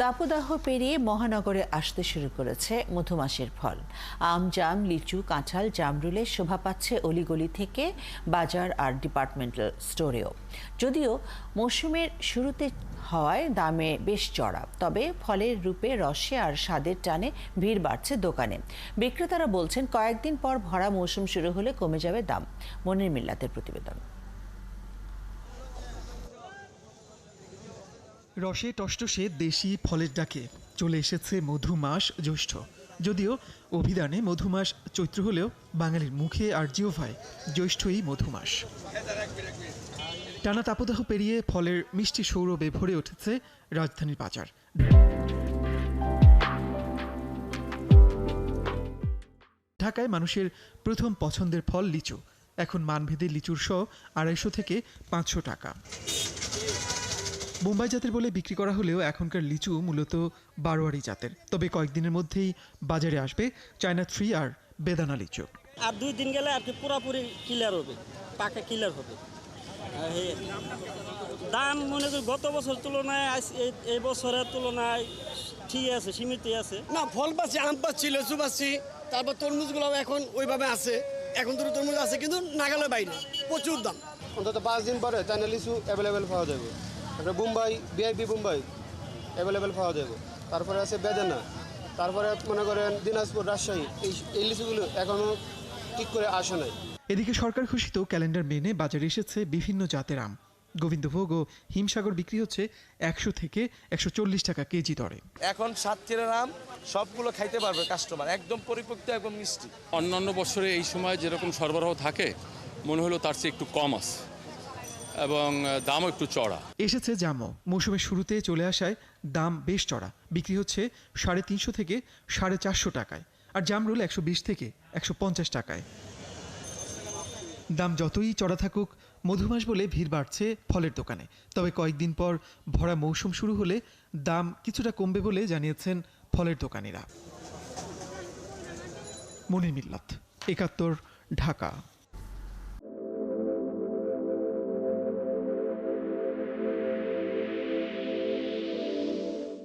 দাবদাহ পেরিয়ে মহানগরে আসতে শুরু করেছে মধুমাসের ফল। আম, জাম, লিচু, কাঁঠাল, জামরুলের শোভা পাচ্ছে অলিগলি থেকে বাজার আর ডিপার্টমেন্টাল স্টোরেও। যদিও মৌসুমের শুরুতে হওয়ায় দামে বেশ চড়া, তবে ফলের রূপে, রসে আর স্বাদের টানে ভিড় বাড়ছে দোকানে। বিক্রেতারা বলছেন কয়েকদিন পর ভরা মৌসুম শুরু হলে কমে যাবে দাম। মনির মিল্লাতের প্রতিবেদন। রসে টসটসে দেশি ফলের ডাকে চলে এসেছে মধুমাস জ্যৈষ্ঠ। যদিও অভিধানে মধুমাস চৈত্র হলেও বাঙালির মুখে আর জিহ্বায় জ্যৈষ্ঠই মধুমাস। টানা তাপদাহ পেরিয়ে ফলের মিষ্টি সৌরভে ভরে উঠেছে রাজধানীর বাজার। ঢাকায় মানুষের প্রথম পছন্দের ফল লিচু। এখন মানভেদে লিচুর শ 250 থেকে 500 টাকা। মুম্বাই জাতের বলে বিক্রি করা হলেও এখনকার লিচু মূলত বারোয়ারি জাতের। তবে কয়েকদিনের মধ্যেই বাজারে আসবে চায়না 3 আর বেদানা লিচু। আর 2 দিন গেলে আর কি পুরোপুরি ক্লিয়ার হবে, পাকা ক্লিয়ার হবে। দাম মনে করি গত বছর তুলনায় এই বছরের তুলনায় ঠিক আছে, সীমিত আছে। না, ফল পাচ্ছি, আম পাচ্ছি, লেচু পাচ্ছি, তারপর তরমুজগুলো এখন ওইভাবে আছে। এখন তো তরমুজ আছে কিন্তু নাগালের বাইরে, প্রচুর দাম। অন্তত 5 দিন পরে চায়না লিচু অ্যাভেলেবেল পাওয়া যাবে। তারপরে মুম্বাই, ভিআইপি মুম্বাই অ্যাভেলেবেল পাওয়া যাবে। তারপরে আছে বেদানা, তারপরে মনে করেন দিনাজপুর, রাজশাহী, এই লিচুগুলো এখনও ঠিক করে আসে নাই। এদিকে সরকার ঘোষিত ক্যালেন্ডার মেনে বাজারে এসেছে বিভিন্ন জাতের আম। গোবিন্দভোগ ও হিমসাগর বিক্রি হচ্ছে 100 থেকে 140 টাকা কেজি দরে। এখন সাতক্ষীরার আম সবগুলো খাইতে পারবে কাস্টমার, একদম পরিপক্ক, একদম মিষ্টি। অন্যান্য বছরে এই সময় যেরকম সরবরাহ থাকে মনে হলো তার চেয়ে একটু কম আছে এবং দামও একটু চড়া। এসেছে জামও। মৌসুমের শুরুতে চলে আসায় দাম বেশ চড়া। বিক্রি হচ্ছে 350 থেকে 450 টাকায়, আর জামরুল 120 থেকে 150 টাকায়। দাম যতই চড়া থাকুক, মধুমাস বলে ভিড় বাড়ছে ফলের দোকানে। তবে কয়েকদিন পর ভরা মৌসুম শুরু হলে দাম কিছুটা কমবে বলে জানিয়েছেন ফলের দোকানিরা। মনির মিল্লাত, 71, ঢাকা।